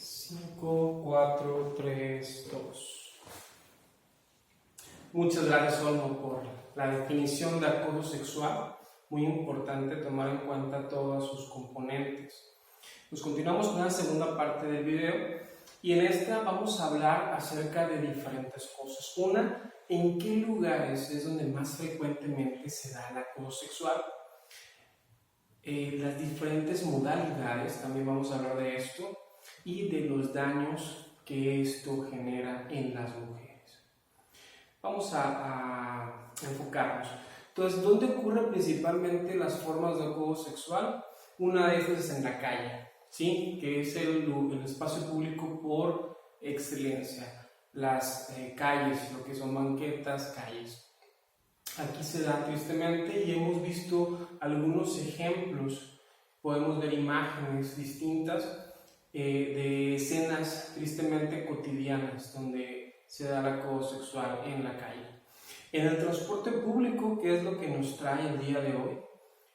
5, 4, 3, 2. Muchas gracias, Olmo, por la definición de acoso sexual. Muy importante tomar en cuenta todos sus componentes. Pues continuamos con la segunda parte del video y en esta vamos a hablar acerca de diferentes cosas. Una, ¿en qué lugares es donde más frecuentemente se da el acoso sexual? Las diferentes modalidades, también vamos a hablar de esto, y de los daños que esto genera en las mujeres. Vamos a enfocarnos. Entonces, ¿dónde ocurren principalmente las formas de acoso sexual? Una de esas es en la calle, ¿sí? Que es el espacio público por excelencia. Las calles, lo que son banquetas, calles. Aquí se da tristemente y hemos visto algunos ejemplos, podemos ver imágenes distintas de escenas tristemente cotidianas donde se da el acoso sexual en la calle. En el transporte público, que es lo que nos trae el día de hoy,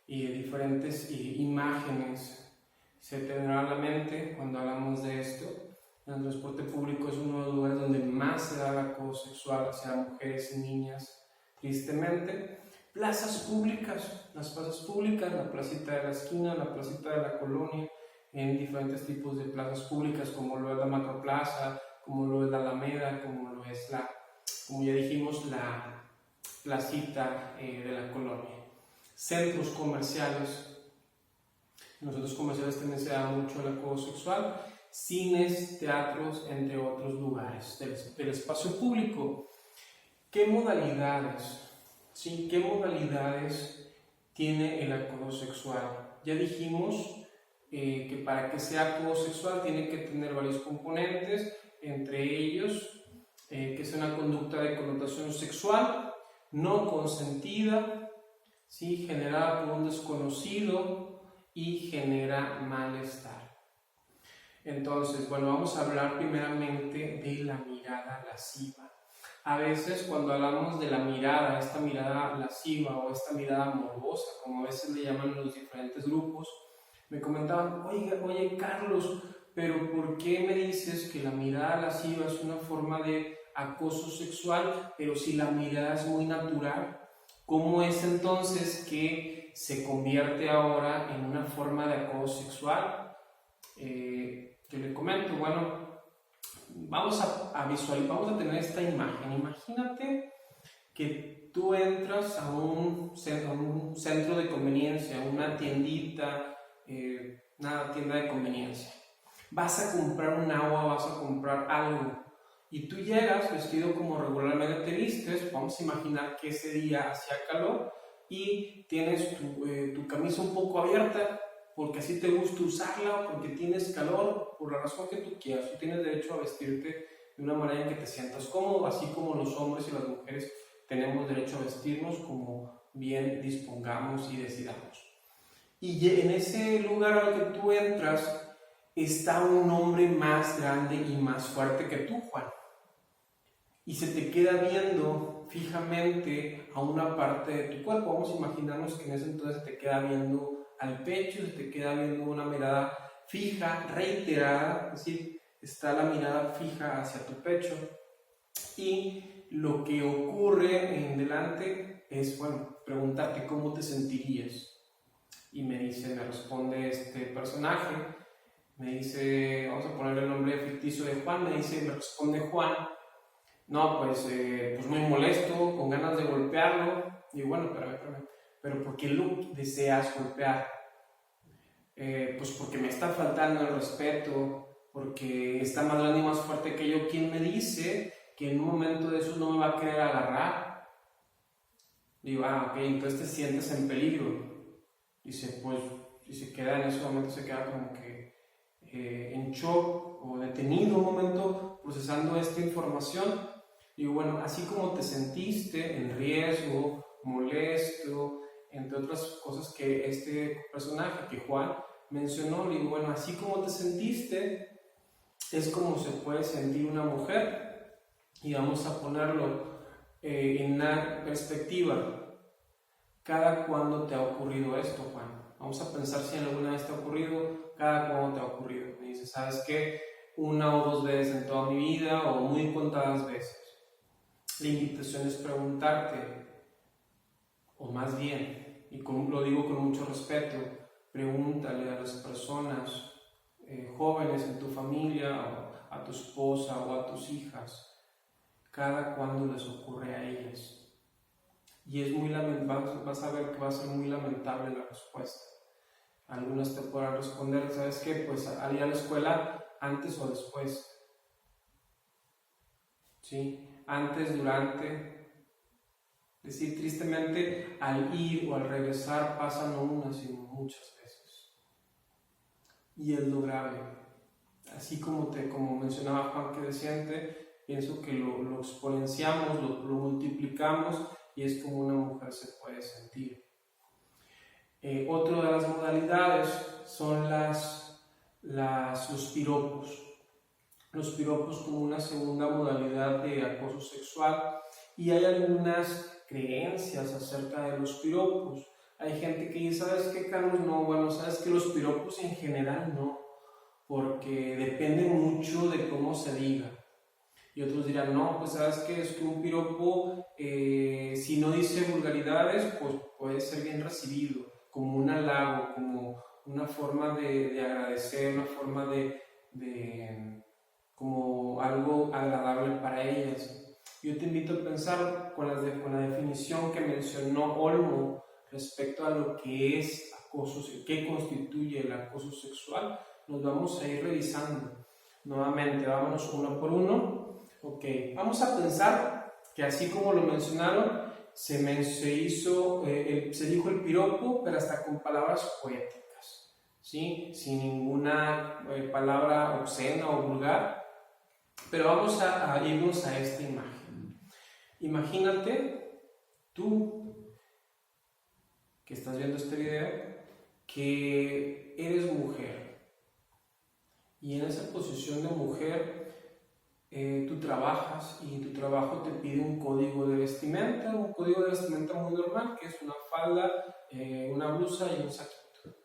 diferentes imágenes se tendrán a la mente cuando hablamos de esto. En el transporte público es uno de los lugares donde más se da el acoso sexual hacia mujeres y niñas. Tristemente, plazas públicas, las plazas públicas, la placita de la esquina, la placita de la colonia, en diferentes tipos de plazas públicas, como lo es la Macroplaza, como lo es la Alameda, como lo es como ya dijimos, la placita de la colonia. Centros comerciales, en los centros comerciales también se da mucho el acoso sexual, cines, teatros, entre otros lugares del espacio público. ¿Qué modalidades? ¿Sí? ¿Qué modalidades tiene el acoso sexual? Ya dijimos que para que sea acoso sexual tiene que tener varios componentes, entre ellos que es una conducta de connotación sexual, no consentida, ¿sí? Generada por un desconocido y genera malestar. Entonces, bueno, vamos a hablar primeramente de la mirada lasciva. A veces cuando hablamos de la mirada, esta mirada lasciva o esta mirada morbosa, como a veces le llaman los diferentes grupos, me comentaban, oye Carlos, pero ¿por qué me dices que la mirada lasciva es una forma de acoso sexual, pero si la mirada es muy natural? ¿Cómo es entonces que se convierte ahora en una forma de acoso sexual? Yo le comento, bueno, vamos a visualizar, vamos a tener esta imagen. Imagínate que tú entras a un centro de conveniencia, una tiendita, una tienda de conveniencia. Vas a comprar un agua, vas a comprar algo y tú llegas vestido como regularmente te vistes. Vamos a imaginar que ese día hacía calor y tienes tu camisa un poco abierta porque así te gusta usarla, porque tienes calor, por la razón que tú quieras. Tú tienes derecho a vestirte de una manera en que te sientas cómodo, así como los hombres y las mujeres tenemos derecho a vestirnos como bien dispongamos y decidamos. Y en ese lugar al que tú entras está un hombre más grande y más fuerte que tú, Juan. Y se te queda viendo fijamente a una parte de tu cuerpo. Vamos a imaginarnos que en ese entonces te queda viendo al pecho, se te queda viendo una mirada fija, reiterada, es decir, está la mirada fija hacia tu pecho. Y lo que ocurre en delante es, bueno, preguntarte cómo te sentirías. Y me responde este personaje, me dice, vamos a ponerle el nombre ficticio de Juan, me responde Juan, no, pues muy molesto, con ganas de golpearlo. Y bueno, espérame, pero ¿por qué lo deseas golpear? Pues porque me está faltando el respeto, porque está más grande y más fuerte que yo. ¿Quién me dice que en un momento de eso no me va a querer agarrar? Digo, ok, entonces te sientes en peligro. Dice, pues, y se queda en ese momento, se queda como que en shock o detenido un momento procesando esta información. Digo, bueno, así como te sentiste en riesgo, molesto, entre otras cosas que este personaje, que Juan mencionó, le digo, bueno, así como te sentiste, es como se puede sentir una mujer. Y vamos a ponerlo en una perspectiva. ¿Cada cuándo te ha ocurrido esto, Juan? Vamos a pensar si alguna vez te ha ocurrido, cada cuándo te ha ocurrido. Me dice, ¿sabes qué? una o dos veces en toda mi vida o muy contadas veces. La invitación es preguntarte, o más bien, y lo digo con mucho respeto, pregúntale a las personas jóvenes en tu familia, o a tu esposa o a tus hijas, cada cuándo les ocurre a ellas. Y es muy vas a ver que va a ser muy lamentable la respuesta. Algunas te podrán responder, ¿sabes qué? Pues al ir a la escuela, antes o después. ¿Sí? Antes, durante. Es decir, tristemente, al ir o al regresar pasa no una, sino muchas veces. Y es lo grave. Así como mencionaba Juan Cresciente, pienso que lo exponenciamos, lo multiplicamos y es como una mujer se puede sentir. Otra de las modalidades son los piropos. Los piropos como una segunda modalidad de acoso sexual, y hay algunas creencias acerca de los piropos. Hay gente que dice, ¿sabes qué, Carlos? No, bueno, sabes que los piropos en general no, porque depende mucho de cómo se diga. Y otros dirán, no, pues sabes que es que un piropo, si no dice vulgaridades, pues puede ser bien recibido, como un halago, como una forma de agradecer, una forma de como algo agradable para ellas. Yo te invito a pensar con la definición que mencionó Olmo respecto a lo que es acoso, qué constituye el acoso sexual. Nos vamos a ir revisando nuevamente, vámonos uno por uno. Ok, vamos a pensar que así como lo mencionaron, se dijo el piropo, pero hasta con palabras poéticas, ¿sí? Sin ninguna palabra obscena o vulgar. Pero vamos a irnos a esta imagen. Imagínate tú que estás viendo este video, que eres mujer y en esa posición de mujer tú trabajas y en tu trabajo te pide un código de vestimenta muy normal, que es una falda, una blusa y un saquito,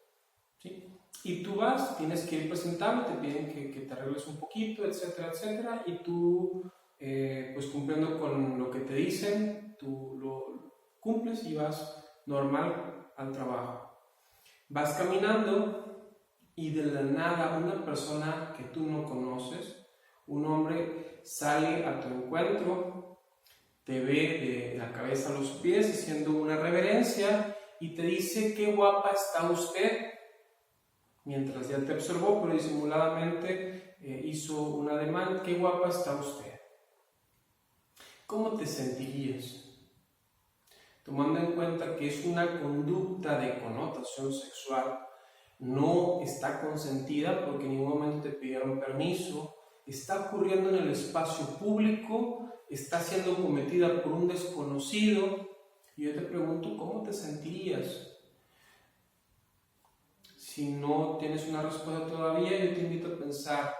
¿sí? Y tú vas, tienes que ir presentable, te piden que te arregles un poquito, etcétera, etcétera, y tú, pues cumpliendo con lo que te dicen, tú lo cumples y vas normal al trabajo. Vas caminando y de la nada una persona que tú no conoces, un hombre, sale a tu encuentro, te ve de la cabeza a los pies haciendo una reverencia y te dice: qué guapa está usted. Mientras ya te observó, pero disimuladamente hizo un ademán: qué guapa está usted. ¿Cómo te sentirías? Tomando en cuenta que es una conducta de connotación sexual, no está consentida porque en ningún momento te pidieron permiso, está ocurriendo en el espacio público, está siendo cometida por un desconocido, y yo te pregunto, ¿cómo te sentirías? Si no tienes una respuesta todavía, yo te invito a pensar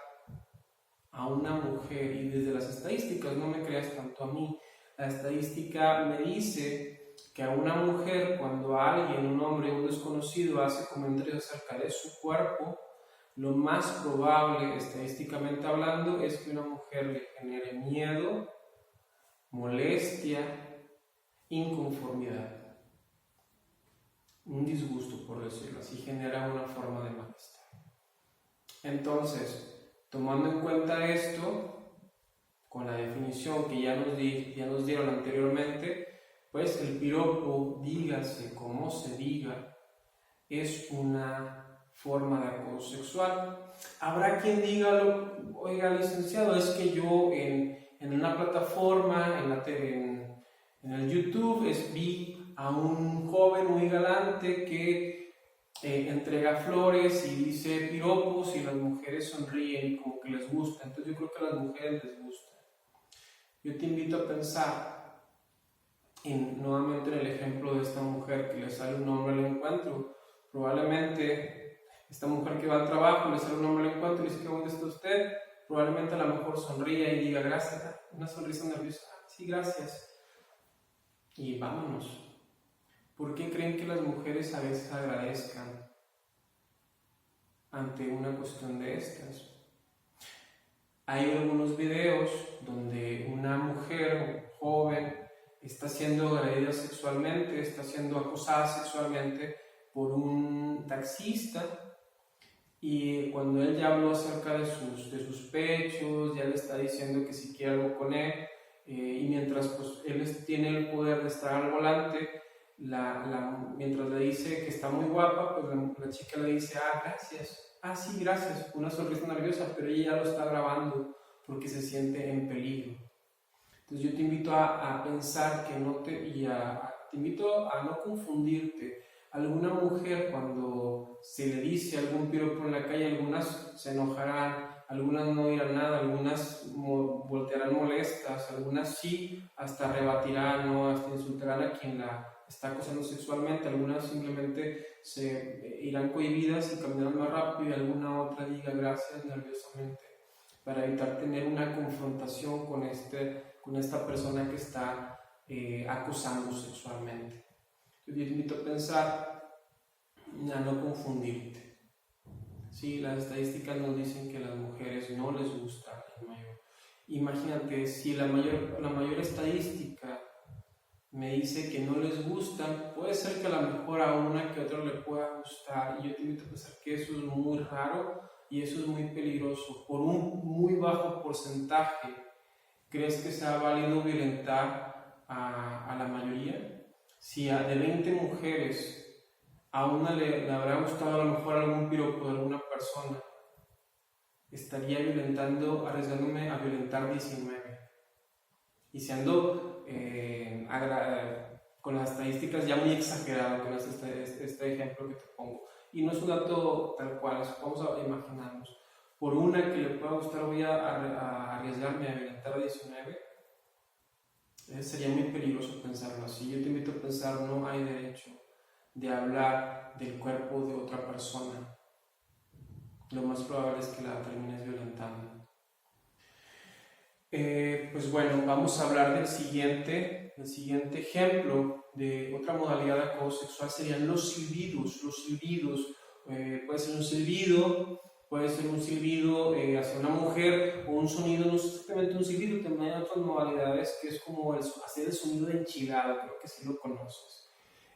a una mujer, y desde las estadísticas, no me creas tanto a mí, la estadística me dice que a una mujer, cuando alguien, un hombre, un desconocido, hace comentarios acerca de su cuerpo, lo más probable, estadísticamente hablando, es que una mujer le genere miedo, molestia, inconformidad, un disgusto, por decirlo así, genera una forma de malestar. Entonces, tomando en cuenta esto, con la definición que ya nos dieron anteriormente, pues el piropo, dígase como se diga, es una forma de acoso sexual. Habrá quien diga, oiga, licenciado, es que yo en una plataforma, en el YouTube, vi a un joven muy galante que entrega flores y dice piropos y las mujeres sonríen y como que les gusta. Entonces yo creo que a las mujeres les gusta. Yo te invito a pensar nuevamente en el ejemplo de esta mujer que le sale un hombre al encuentro. Probablemente esta mujer que va al trabajo, le sale un hombre al encuentro y le dice: ¿dónde está usted? Probablemente a lo mejor sonría y diga: gracias, una sonrisa nerviosa, sí, gracias, y vámonos. ¿Por qué creen que las mujeres a veces agradezcan ante una cuestión de estas? Hay algunos videos donde una mujer joven está siendo agredida sexualmente, está siendo acosada sexualmente por un taxista, y cuando él ya habló acerca de sus pechos, ya le está diciendo que si quiere algo con él, y mientras pues, él tiene el poder de estar al volante, mientras le dice que está muy guapa, pues la chica le dice, gracias, sí, gracias, una sonrisa nerviosa, pero ella ya lo está grabando porque se siente en peligro. Entonces yo te invito a pensar que te invito a no confundirte. Alguna mujer, cuando se le dice algún piropo en la calle, algunas se enojarán, algunas no dirán nada, algunas voltearán molestas, algunas sí hasta rebatirán, ¿no? Hasta insultarán a quien la está acosando sexualmente, algunas simplemente se irán cohibidas y caminarán más rápido, y alguna otra diga gracias nerviosamente, para evitar tener una confrontación con esta persona que está acosando sexualmente. Yo te invito a pensar, a no confundirte. Sí, las estadísticas nos dicen que a las mujeres no les gusta el mayor. Imagínate, si la mayor estadística me dice que no les gustan, puede ser que a lo mejor a una que otra le pueda gustar, y yo te invito a pensar que eso es muy raro y eso es muy peligroso. Por un muy bajo porcentaje, ¿crees que sea válido violentar a la mayoría? Si de 20 mujeres a una le habrá gustado a lo mejor algún piropo de alguna persona, estaría arriesgándome a violentar 19. Y siendo con las estadísticas ya muy exageradas con este ejemplo que te pongo. Y no es un dato tal cual, vamos a imaginarnos. Por una que le pueda gustar voy a arriesgarme a violentar a 19. Sería muy peligroso pensarlo así. Yo te invito a pensar, no hay derecho de hablar del cuerpo de otra persona. Lo más probable es que la termines violentando. Pues bueno, vamos a hablar del siguiente ejemplo de otra modalidad de acoso sexual. Serían los silbidos. Puede ser un silbido, hacia una mujer, o un sonido, no es exactamente un silbido, también hay otras modalidades que es como hacer el sonido de enchilado, creo que sí lo conoces.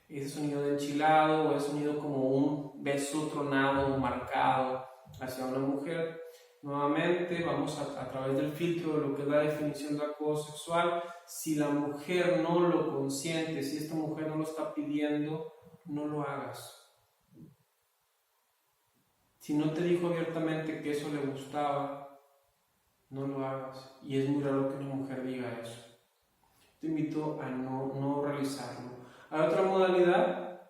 Ese sonido de enchilado, o el sonido como un beso tronado o marcado hacia una mujer. Nuevamente vamos a través del filtro de lo que es la definición de acoso sexual. Si la mujer no lo consiente, si esta mujer no lo está pidiendo, no lo hagas. Si no te dijo abiertamente que eso le gustaba, no lo hagas. Y es muy raro que una mujer diga eso. Te invito a no realizarlo. Hay otra modalidad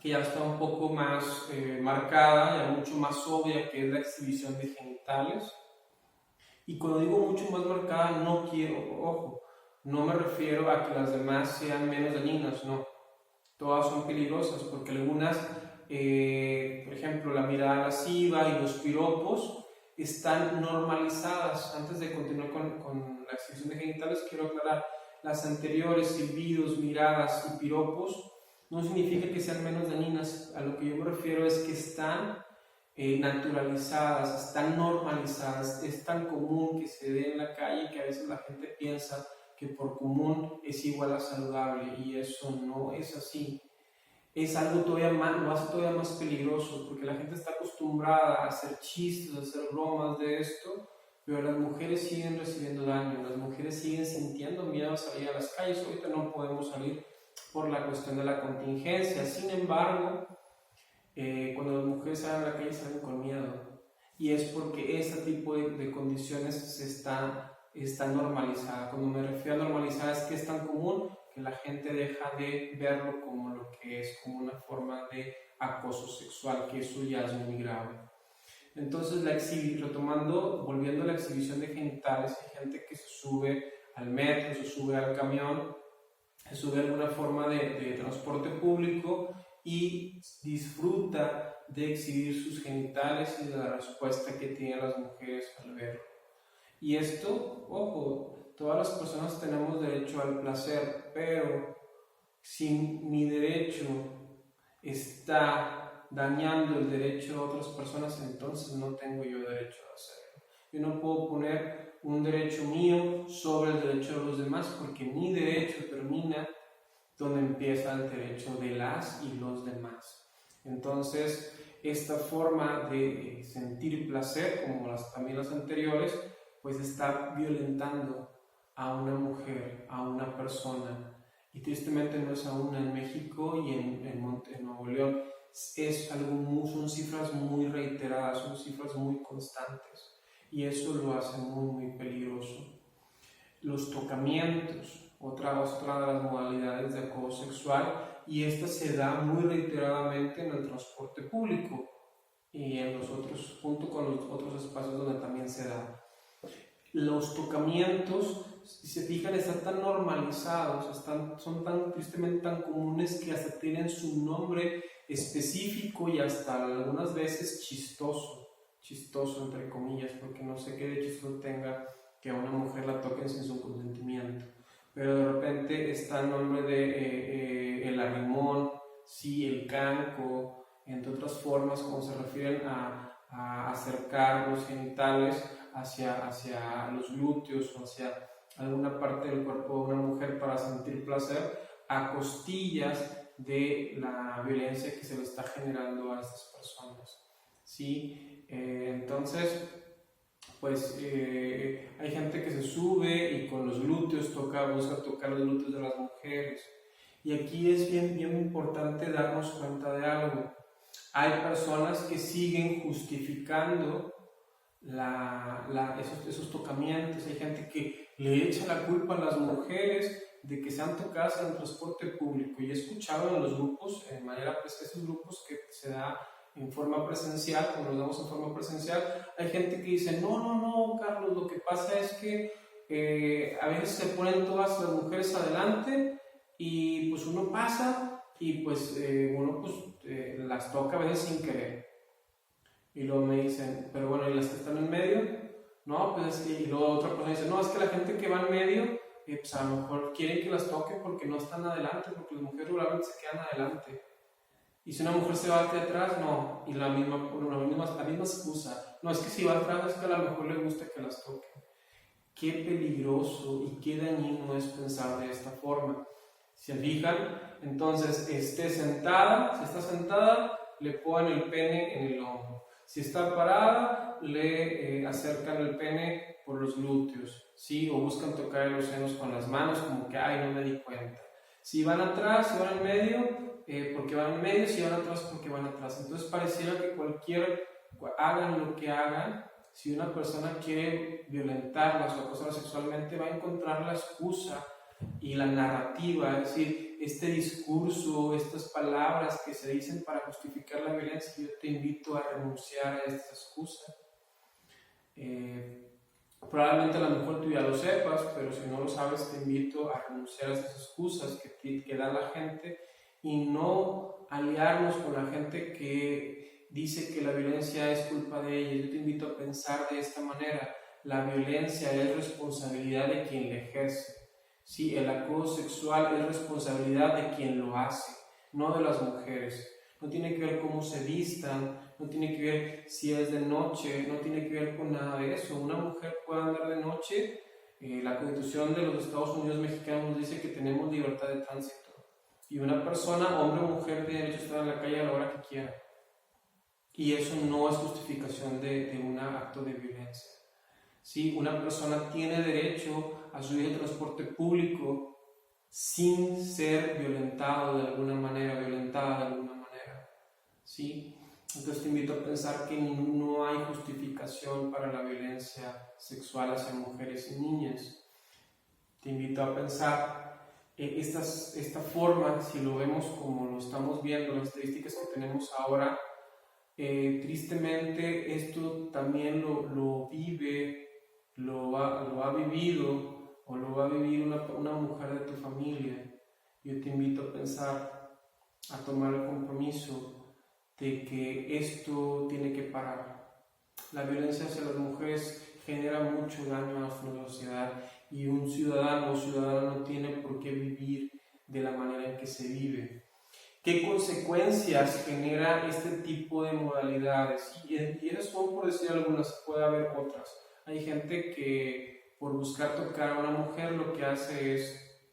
que ya está un poco más marcada, ya mucho más obvia, que es la exhibición de genitales. Y cuando digo mucho más marcada, no me refiero a que las demás sean menos dañinas, no. Todas son peligrosas, porque algunas, por ejemplo, la mirada lasciva y los piropos están normalizadas. Antes de continuar con la exhibición de genitales, quiero aclarar, las anteriores, silbidos, miradas y piropos, no significa que sean menos dañinas. A lo que yo me refiero es que están naturalizadas, están normalizadas. Es tan común que se dé en la calle que a veces la gente piensa que por común es igual a saludable, y eso no es así. Es algo lo hace todavía más peligroso, porque la gente está acostumbrada a hacer chistes, a hacer bromas de esto, pero las mujeres siguen recibiendo daño, las mujeres siguen sintiendo miedo a salir a las calles. Ahorita no podemos salir por la cuestión de la contingencia. Sin embargo, cuando las mujeres salen a la calle salen con miedo, y es porque ese tipo de condiciones está normalizada. Cuando me refiero a normalizada, es que es tan común que la gente deja de verlo como lo que es, como una forma de acoso sexual, que eso ya es muy grave. Entonces, volviendo a la exhibición de genitales, hay gente que se sube al metro, se sube al camión, se sube a alguna forma de transporte público y disfruta de exhibir sus genitales y de la respuesta que tienen las mujeres al verlo. Y esto, ojo, todas las personas tenemos derecho al placer, pero si mi derecho está dañando el derecho de otras personas, entonces no tengo yo derecho a hacerlo. Yo no puedo poner un derecho mío sobre el derecho de los demás, porque mi derecho termina donde empieza el derecho de las y los demás. Entonces, esta forma de sentir placer, como también las anteriores, pues está violentando a una mujer, a una persona. Y tristemente no es aún en México y en Nuevo León. Son cifras muy reiteradas, son cifras muy constantes. Y eso lo hace muy, muy peligroso. Los tocamientos, otra de las modalidades de acoso sexual, y esta se da muy reiteradamente en el transporte público y en los otros, junto con los otros espacios donde también se da. Los tocamientos, si se fijan, están tan normalizados, son tan tristemente tan comunes que hasta tienen su nombre específico y hasta algunas veces chistoso entre comillas, porque no sé qué de chistoso tenga que a una mujer la toquen sin su consentimiento. Pero de repente está el nombre de el arrimón, sí, el canco, entre otras formas como se refieren a acercar los genitales hacia los glúteos o hacia alguna parte del cuerpo de una mujer para sentir placer, a costillas de la violencia que se le está generando a estas personas. ¿Sí? Entonces, pues hay gente que se sube y con los glúteos busca tocar los glúteos de las mujeres. Y aquí es bien importante darnos cuenta de algo. Hay personas que siguen justificando esos tocamientos. Hay gente que le echa la culpa a las mujeres de que sean tocadas en el transporte público. Y he escuchado en los grupos, esos grupos que se da en forma presencial, como los damos en forma presencial, hay gente que dice, no, Carlos, lo que pasa es que a veces se ponen todas las mujeres adelante y pues uno pasa y pues uno las toca a veces sin querer. Y luego me dicen, pero bueno, ¿y las que están en medio? No, pues es que, y luego otra persona dice, no, es que la gente que va en medio, pues a lo mejor quieren que las toque porque no están adelante, porque las mujeres regularmente se quedan adelante. Y si una mujer se va hacia atrás, no, y la misma excusa, no, es que si va atrás es que a lo mejor le gusta que las toquen. Qué peligroso y qué dañino es pensar de esta forma. Si se fijan, entonces si está sentada, le ponen el pene en el hombro. Si está parada, le acercan el pene por los glúteos, ¿sí? O buscan tocar los senos con las manos, como que, ay, no me di cuenta. Si van atrás, si van en medio, porque van en medio, si van atrás, porque van atrás. Entonces pareciera que hagan lo que hagan, si una persona quiere violentarlas o acosarlas sexualmente, va a encontrar la excusa y la narrativa, es decir, este discurso, estas palabras que se dicen para justificar la violencia. Yo te invito a renunciar a esta excusa. Probablemente a lo mejor tú ya lo sepas, pero si no lo sabes, te invito a renunciar a esas excusas que da la gente y no aliarnos con la gente que dice que la violencia es culpa de ella. Yo te invito a pensar de esta manera: la violencia es responsabilidad de quien la ejerce. Sí, el acoso sexual es responsabilidad de quien lo hace, no de las mujeres. No tiene que ver cómo se vistan, no tiene que ver si es de noche, no tiene que ver con nada de eso. Una mujer puede andar de noche. La Constitución de los Estados Unidos mexicanos nos dice que tenemos libertad de tránsito. Y una persona, hombre o mujer, tiene derecho a estar en la calle a la hora que quiera. Y eso no es justificación de un acto de violencia. ¿Sí? Una persona tiene derecho a subir al transporte público sin ser violentada de alguna manera. ¿Sí? Entonces te invito a pensar que no hay justificación para la violencia sexual hacia mujeres y niñas. Te invito a pensar esta forma, si lo vemos como lo estamos viendo, las estadísticas que tenemos ahora, tristemente esto también lo vive, lo ha vivido o lo va a vivir una mujer de tu familia. Yo te invito a pensar, a tomar el compromiso de que esto tiene que parar. La violencia hacia las mujeres genera mucho daño a nuestra sociedad y un ciudadano o ciudadana no tiene por qué vivir de la manera en que se vive. ¿Qué consecuencias genera este tipo de modalidades? Y esas son, por decir algunas, puede haber otras. Hay gente que por buscar tocar a una mujer lo que hace es,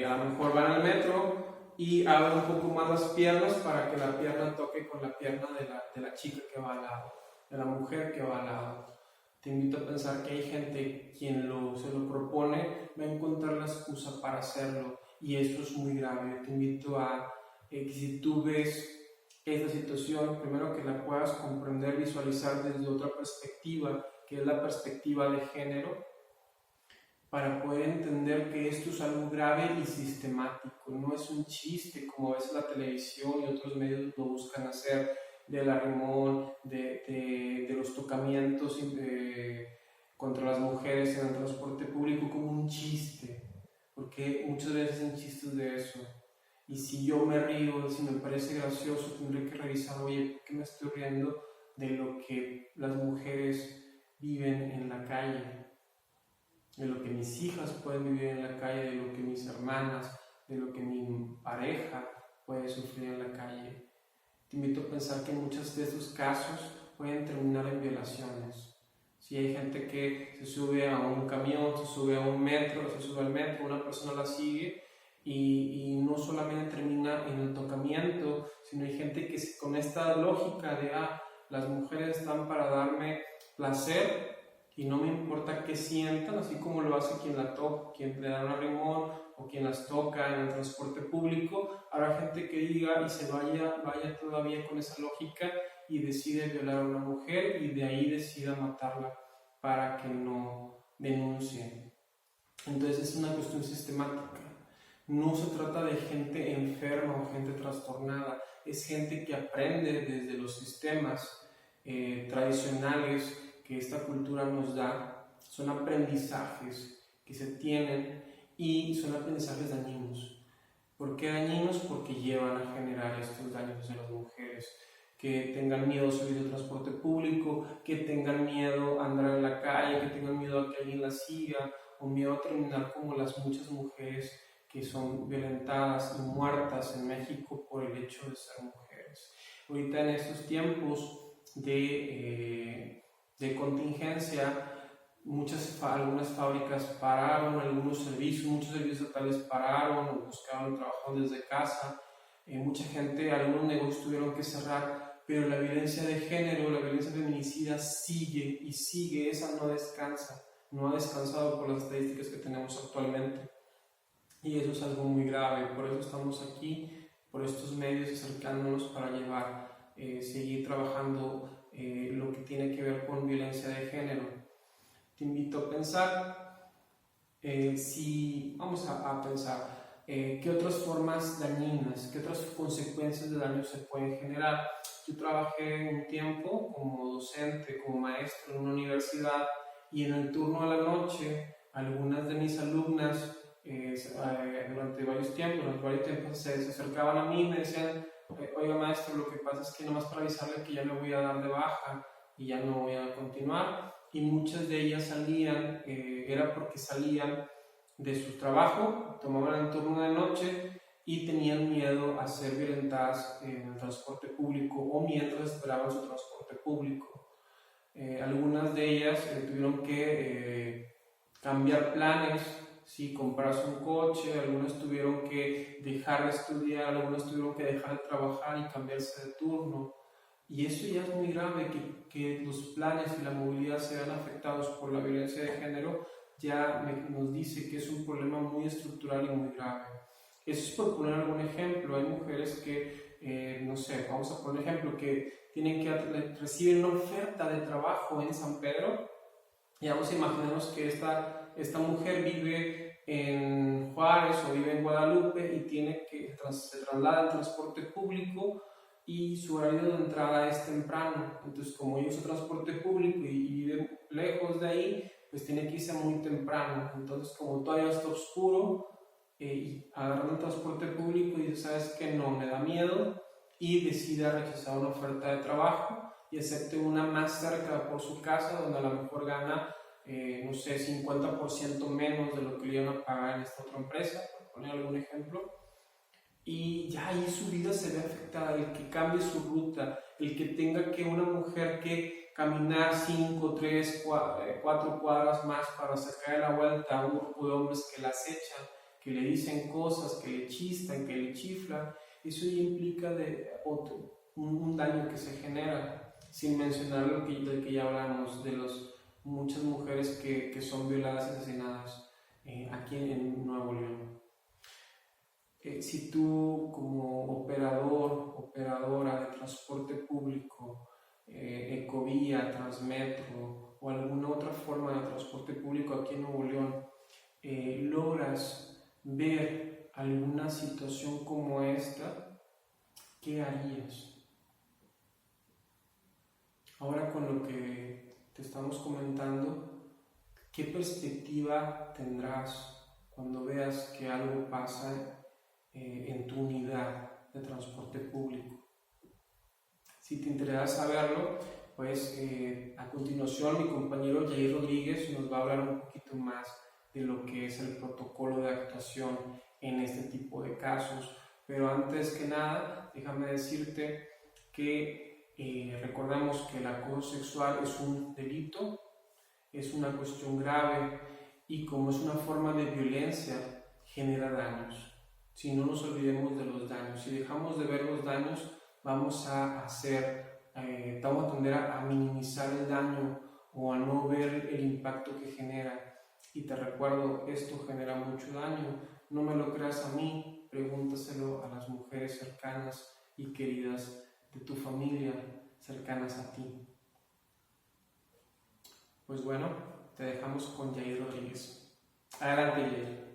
a lo mejor van al metro y abre un poco más las piernas para que la pierna toque con la pierna de la chica que va al lado, de la mujer que va al lado. Te invito a pensar que hay gente quien se lo propone, va a encontrar la excusa para hacerlo y eso es muy grave. Te invito a que si tú ves esta situación, primero que la puedas comprender, visualizar desde otra perspectiva, que es la perspectiva de género, para poder entender que esto es algo grave y sistemático, no es un chiste como a veces la televisión y otros medios lo buscan hacer, del arrimón, de los tocamientos contra las mujeres en el transporte público como un chiste, porque muchas veces hacen chistes de eso. Y si yo me río, si me parece gracioso, tendré que revisar, oye, ¿por qué me estoy riendo de lo que las mujeres viven en la calle? De lo que mis hijas pueden vivir en la calle, de lo que mis hermanas, de lo que mi pareja puede sufrir en la calle. Te invito a pensar que muchos de estos casos pueden terminar en violaciones. Si hay gente que se sube a un camión, se sube a un metro, se sube al metro, una persona la sigue y no solamente termina en el tocamiento, sino hay gente que con esta lógica de las mujeres están para darme placer y no me importa qué sientan, así como lo hace quien la toca, quien le da un arrimón o quien las toca en el transporte público. Habrá gente que diga y se vaya todavía con esa lógica y decide violar a una mujer y de ahí decida matarla para que no denuncie. Entonces es una cuestión sistemática. No se trata de gente enferma o gente trastornada, es gente que aprende desde los sistemas tradicionales que esta cultura nos da. Son aprendizajes que se tienen y son aprendizajes dañinos. ¿Por qué dañinos? Porque llevan a generar estos daños en las mujeres, que tengan miedo a subir al transporte público, que tengan miedo a andar en la calle, que tengan miedo a que alguien las siga, o miedo a terminar como las muchas mujeres que son violentadas y muertas en México por el hecho de ser mujeres. Ahorita en estos tiempos de contingencia, algunas fábricas pararon, algunos servicios, muchos servicios estatales pararon o buscaban trabajo desde casa. Mucha gente, algunos negocios tuvieron que cerrar, pero la violencia de género, la violencia feminicida sigue y sigue, esa no descansa, no ha descansado por las estadísticas que tenemos actualmente. Y eso es algo muy grave, por eso estamos aquí, por estos medios acercándonos para seguir trabajando lo que tiene que ver con violencia de género. Te invito a pensar, vamos a pensar, qué otras formas dañinas, qué otras consecuencias de daño se pueden generar. Yo trabajé un tiempo como docente, como maestro en una universidad y en el turno de la noche, algunas de mis alumnas durante varios tiempos se acercaban a mí y me decían, oiga maestro, lo que pasa es que nomás para avisarle que ya me voy a dar de baja y ya no voy a continuar. Y muchas de ellas salían, era porque salían de su trabajo, tomaban el turno de noche y tenían miedo a ser violentadas en el transporte público o mientras esperaban su transporte público. Algunas de ellas tuvieron que cambiar planes, sí, comprarse un coche, algunas tuvieron que dejar de estudiar, algunas tuvieron que dejar de trabajar y cambiarse de turno. Y eso ya es muy grave, que los planes y la movilidad se vean afectados por la violencia de género, ya nos dice que es un problema muy estructural y muy grave. Eso es por poner algún ejemplo. Hay mujeres que, no sé, vamos a poner ejemplo, que reciben una oferta de trabajo en San Pedro, y vamos a imaginarnos que esta mujer vive en Juárez o vive en Guadalupe y se traslada en transporte público y su horario de entrada es temprano. Entonces, como yo uso transporte público y vive lejos de ahí, pues tiene que irse muy temprano. Entonces, como todavía está oscuro, y agarra el transporte público y dice, ¿sabes qué? No, me da miedo, y decide rechazar una oferta de trabajo y acepte una más cerca por su casa, donde a lo mejor gana, no sé, 50% menos de lo que le iban a pagar en esta otra empresa, por poner algún ejemplo. Y ya ahí su vida se ve afectada, el que cambie su ruta, el que tenga que una mujer que caminar 5, 3, 4 cuadras más para sacar la vuelta a un grupo de hombres que la acechan, que le dicen cosas, que le chistan, que le chiflan. Eso ya implica un daño que se genera, sin mencionar lo del que ya hablamos, de muchas mujeres que son violadas y asesinadas aquí en Nuevo León. Si tú como operadora de transporte público, Ecovía, Transmetro o alguna otra forma de transporte público aquí en Nuevo León, logras ver alguna situación como esta, ¿qué harías? Ahora con lo que te estamos comentando, ¿qué perspectiva tendrás cuando veas que algo pasa en tu unidad de transporte público? Si te interesa saberlo, pues a continuación mi compañero Jair Rodríguez nos va a hablar un poquito más de lo que es el protocolo de actuación en este tipo de casos. Pero antes que nada, déjame decirte que recordamos que el acoso sexual es un delito, es una cuestión grave y como es una forma de violencia, genera daños. Si no nos olvidemos de los daños, si dejamos de ver los daños, vamos a tender a minimizar el daño o a no ver el impacto que genera. Y te recuerdo, esto genera mucho daño. No me lo creas a mí, pregúntaselo a las mujeres cercanas y queridas de tu familia, cercanas a ti. Pues bueno, te dejamos con Jair Rodríguez. Adelante, Jair.